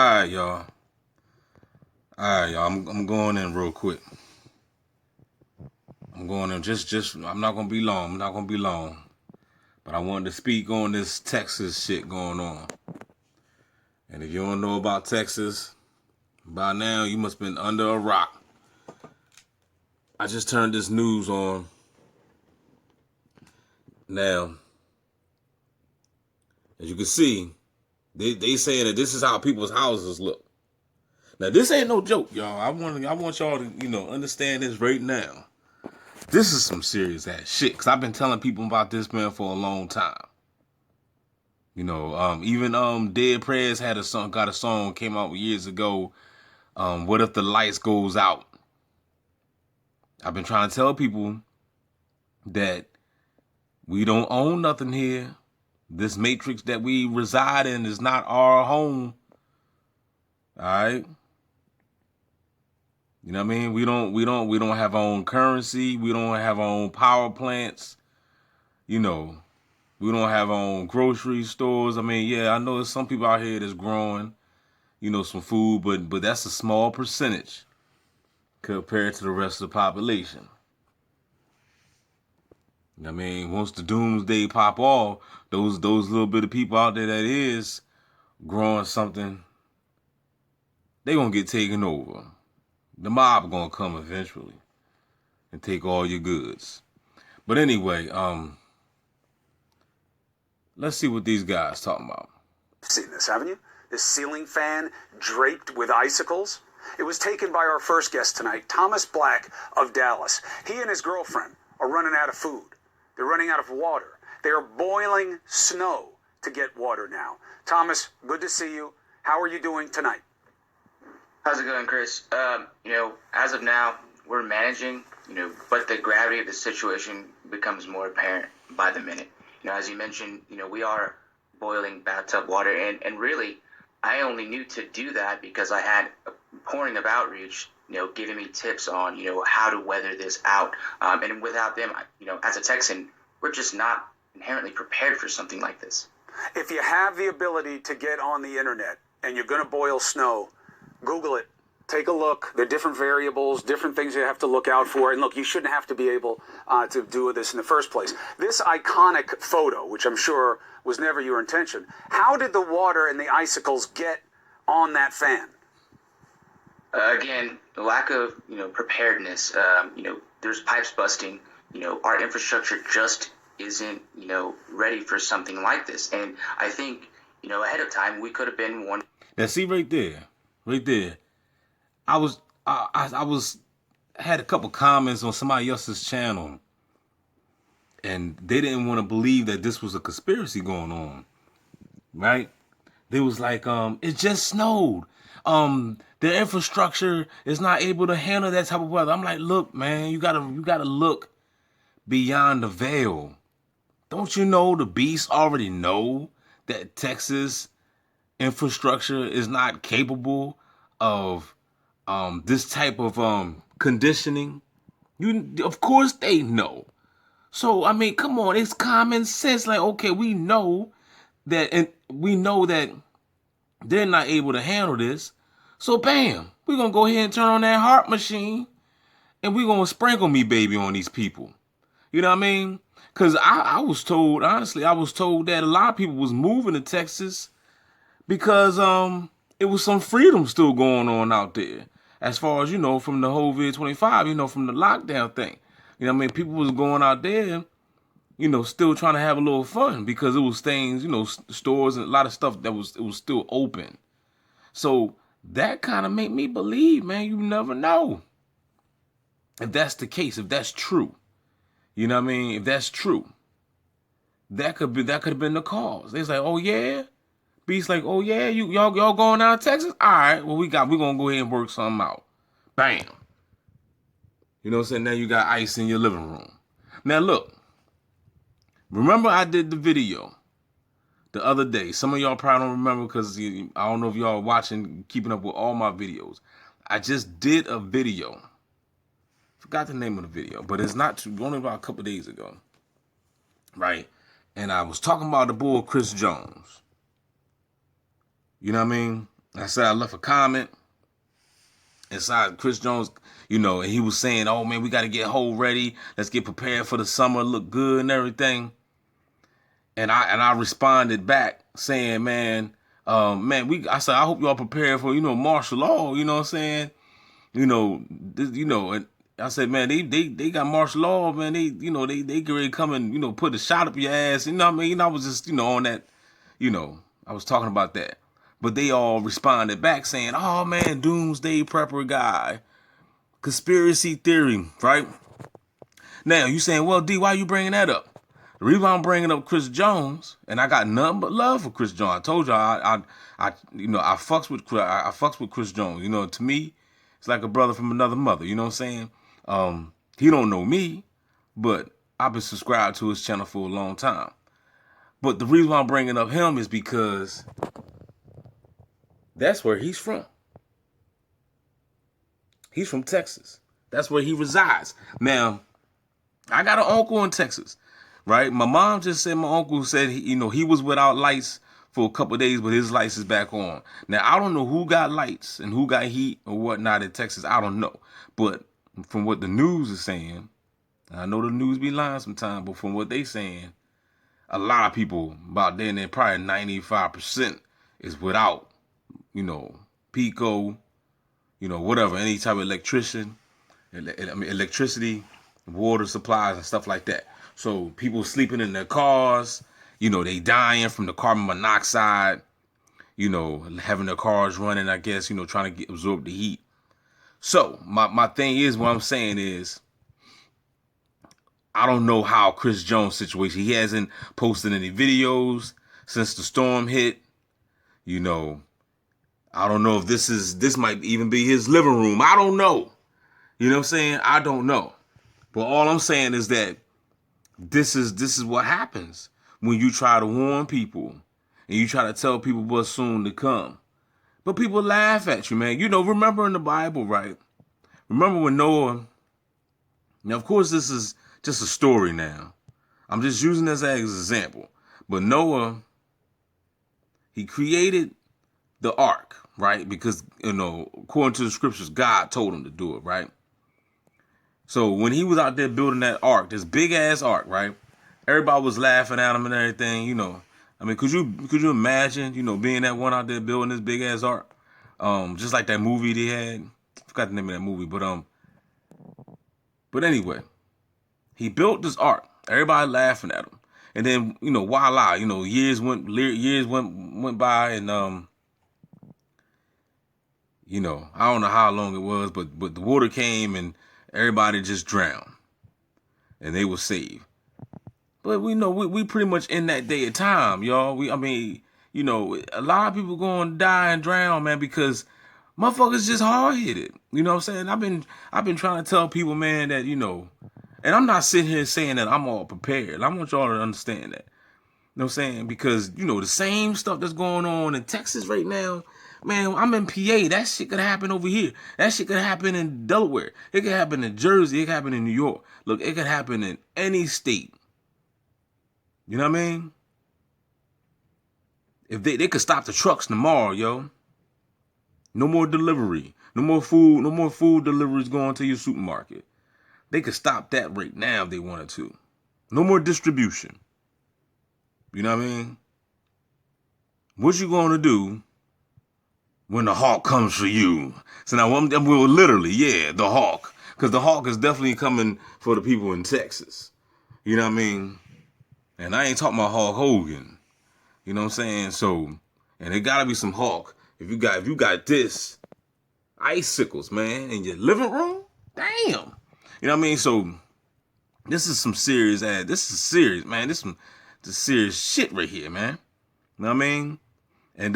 Alright, y'all. Alright, y'all. I'm going in real quick. I'm going in I'm not gonna be long. I'm not gonna be long. But I wanted to speak on this Texas shit going on. And if you don't know about Texas, by now you must have been under a rock. I just turned this news on. Now, as you can see, they saying that this is how people's houses look. Now, this ain't no joke, y'all. I want y'all to, understand this right now. This is some serious ass shit. Cause I've been telling people about this, man, for a long time. Even Dead Prez had got a song, came out years ago. What if the lights goes out? I've been trying to tell people that we don't own nothing here. This matrix that we reside in is not our home. All right. You know what I mean? We don't have our own currency. We don't have our own power plants. We don't have our own grocery stores. I mean, yeah, I know there's some people out here that's growing, some food, but that's a small percentage compared to the rest of the population. I mean, once the doomsday pop off, those little bit of people out there that is growing something, they gonna get taken over. The mob gonna come eventually and take all your goods. But anyway, let's see what these guys talking about. Seen this, haven't you? This ceiling fan draped with icicles. It was taken by our first guest tonight, Thomas Black of Dallas. He and his girlfriend are running out of food. They're running out of water. They are boiling snow to get water now. Thomas, good to see you. How are you doing tonight? How's it going, Chris? As of now, we're managing, but the gravity of the situation becomes more apparent by the minute. As you mentioned, we are boiling bathtub water, and really, I only knew to do that because I had a pouring of outreach, giving me tips on, how to weather this out. And without them, as a Texan, we're just not inherently prepared for something like this. If you have the ability to get on the internet and you're going to boil snow, Google it. Take a look. There are different variables, different things you have to look out for. And look, you shouldn't have to be able to do this in the first place. This iconic photo, which I'm sure was never your intention, how did the water and the icicles get on that fan? Again, the lack of, preparedness. There's pipes busting. Our infrastructure just isn't, ready for something like this. And I think, ahead of time, we could have been one. Now, see right there. I had a couple comments on somebody else's channel, and they didn't want to believe that this was a conspiracy going on, right? They was like, it just snowed. The infrastructure is not able to handle that type of weather. I'm like, look, man, you gotta look beyond the veil. Don't you know the beasts already know that Texas infrastructure is not capable of this type of conditioning? Of course they know. So I mean, come on, it's common sense. Like, okay, we know that, and we know that they're not able to handle this. So bam, we're gonna go ahead and turn on that heart machine, and we're gonna sprinkle me baby on these people. You know what I mean? Because I was told, honestly, I was told that a lot of people was moving to Texas because it was some freedom still going on out there. As far as, from the whole COVID-25, from the lockdown thing. You know what I mean? People was going out there, still trying to have a little fun because it was things, stores and a lot of stuff it was still open. So that kind of made me believe, man, you never know. If that's the case, if that's true. You know what I mean? If that's true, that could have been the cause. They say, oh yeah? Beast like, oh yeah, y'all going out of Texas? All right, well we're gonna go ahead and work something out. Bam. You know what I'm saying? Now you got ice in your living room. Now look, remember I did the video the other day. Some of y'all probably don't remember because I don't know if y'all watching, keeping up with all my videos. I just did a video. Forgot the name of the video, but it's not too, only about a couple days ago. Right? And I was talking about the bull Chris Jones. You know what I mean? I said I left a comment inside Chris Jones, and he was saying, "Oh man, we got to get whole ready. Let's get prepared for the summer, look good and everything." And I responded back saying, I said I hope y'all prepared for martial law. You know what I'm saying? And I said, man, they got martial law, man. They get ready to come and put a shot up your ass. You know what I mean? I was just on that, I was talking about that. But they all responded back saying, "Oh man, doomsday prepper guy, conspiracy theory," right? Now you saying, "Well, D, why you bringing that up?" The reason I'm bringing up Chris Jones, and I got nothing but love for Chris Jones. I told you, I fucks with Chris Jones. To me, it's like a brother from another mother. You know what I'm saying? He don't know me, but I've been subscribed to his channel for a long time. But the reason why I'm bringing up him is because that's where he's from. He's from Texas. That's where he resides. Now, I got an uncle in Texas, right? My mom just said my uncle said, he was without lights for a couple of days, but his lights is back on. Now, I don't know who got lights and who got heat or whatnot in Texas. I don't know. But from what the news is saying, I know the news be lying sometimes, but from what they saying, a lot of people, about then, probably 95% is without, Pico, whatever, any type of electricity, water supplies and stuff like that. So people sleeping in their cars, they dying from the carbon monoxide, having their cars running, I guess, trying to absorb the heat. So my thing is, what I'm saying is, I don't know how Chris Jones' situation, he hasn't posted any videos since the storm hit. I don't know if this might even be his living room. I don't know. You know what I'm saying? I don't know. But all I'm saying is that this is what happens when you try to warn people and you try to tell people what's soon to come. But people laugh at you, man. Remember in the Bible, right? Remember when Noah, now of course this is just a story now. I'm just using this as an example. But Noah, he created the ark, right? Because, according to the scriptures, God told him to do it, right? So when he was out there building that ark, this big ass ark, right? Everybody was laughing at him and everything, could you imagine, being that one out there building this big ass ark? Just like that movie they had. I forgot the name of that movie, but anyway, he built this ark. Everybody laughing at him. And then, voila, years went by and I don't know how long it was, but the water came and everybody just drowned and they were saved. But we pretty much in that day of time, y'all. A lot of people going to die and drown, man, because motherfuckers just hard-headed. You know what I'm saying? I've been trying to tell people, man, that, and I'm not sitting here saying that I'm all prepared. I want y'all to understand that. You know what I'm saying? Because, the same stuff that's going on in Texas right now, man, I'm in PA. That shit could happen over here. That shit could happen in Delaware. It could happen in Jersey. It could happen in New York. Look, it could happen in any state. You know what I mean? If they could stop the trucks tomorrow, yo. No more delivery. No more food deliveries going to your supermarket. They could stop that right now if they wanted to. No more distribution. You know what I mean? What you going to do when the hawk comes for you? So now, well, literally, yeah, the hawk. Because the hawk is definitely coming for the people in Texas. You know what I mean? And I ain't talking about Hulk Hogan. You know what I'm saying? So, and it gotta be some hawk. If you got this, icicles, man, in your living room, damn. You know what I mean? So, this is serious, man. This is serious shit right here, man. You know what I mean? And,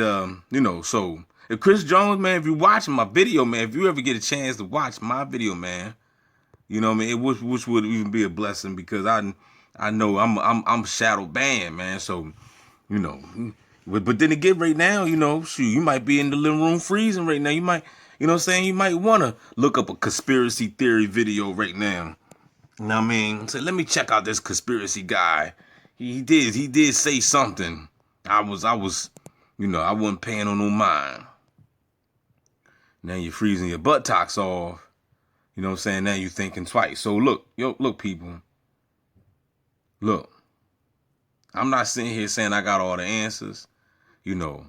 so, if Chris Jones, man, if you're watching my video, man, if you ever get a chance to watch my video, man, you know what I mean? Which would even be a blessing because I know I'm shadow banned, man. So, but then again, right now, you might be in the living room freezing right now. You might, you know what I'm saying? You might want to look up a conspiracy theory video right now. You know what I mean? So let me check out this conspiracy guy. He did say something. I wasn't paying on no mind. Now you're freezing your buttocks off. You know what I'm saying? Now you're thinking twice. So look, look, people. Look, I'm not sitting here saying I got all the answers. You know,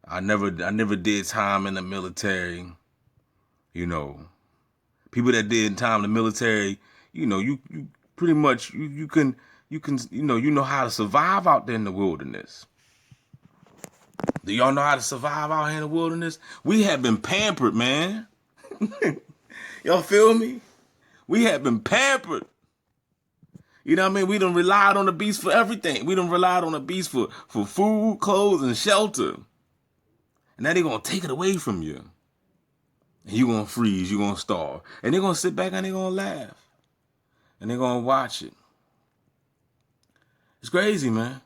I never did time in the military. You know, people that did time in the military, you know, you pretty much you can you know how to survive out there in the wilderness. Do y'all know how to survive out here in the wilderness? We have been pampered, man. Y'all feel me? We have been pampered. You know what I mean? We done relied on the beast for everything. We done relied on the beast for food, clothes, and shelter. And now they're going to take it away from you. And you're going to freeze, you're going to starve. And they're going to sit back and they're going to laugh. And they're going to watch it. It's crazy, man.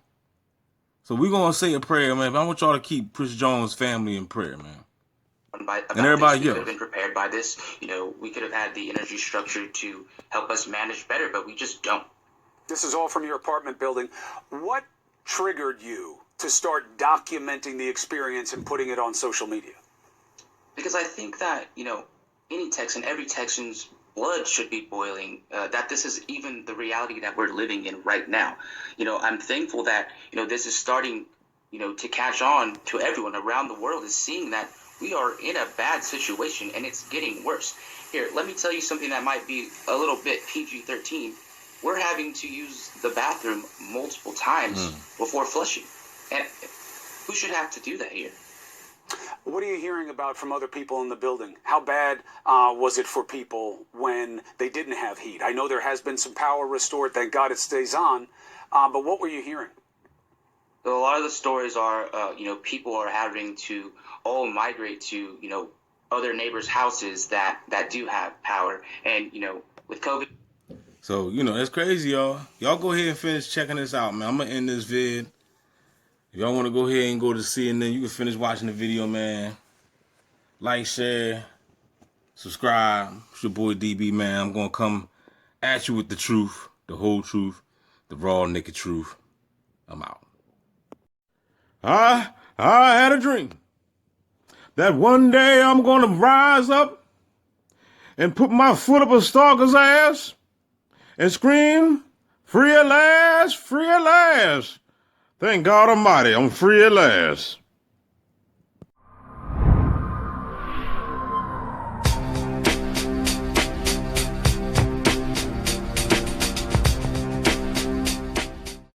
So we're going to say a prayer, man. But I want y'all to keep Chris Jones' family in prayer, man. And everybody we could else. have been prepared by this. You know, we could have had the energy structure to help us manage better, but we just don't. This is all from your apartment building. What triggered you to start documenting the experience and putting it on social media? Because I think that, you know, any Texan, every Texan's blood should be boiling, that this is even the reality that we're living in right now. You know, I'm thankful that, you know, this is starting, you know, to catch on to everyone around the world is seeing that we are in a bad situation and it's getting worse. Here, let me tell you something that might be a little bit PG-13. We're having to use the bathroom multiple times before flushing. And who should have to do that here? What are you hearing about from other people in the building? How bad was it for people when they didn't have heat? I know there has been some power restored. Thank God it stays on. But what were you hearing? So a lot of the stories are, you know, people are having to all migrate to, you know, other neighbors' houses that do have power. And, you know, with COVID. So, you know, it's crazy, y'all. Y'all go ahead and finish checking this out, man. I'm going to end this vid. If y'all want to go ahead and go to CNN, you can finish watching the video, man. Like, share, subscribe. It's your boy DB, man. I'm going to come at you with the truth, the whole truth, the raw, naked truth. I'm out. I had a dream that one day I'm going to rise up and put my foot up a stalker's ass and scream, free at last, free at last. Thank God Almighty, I'm free at last.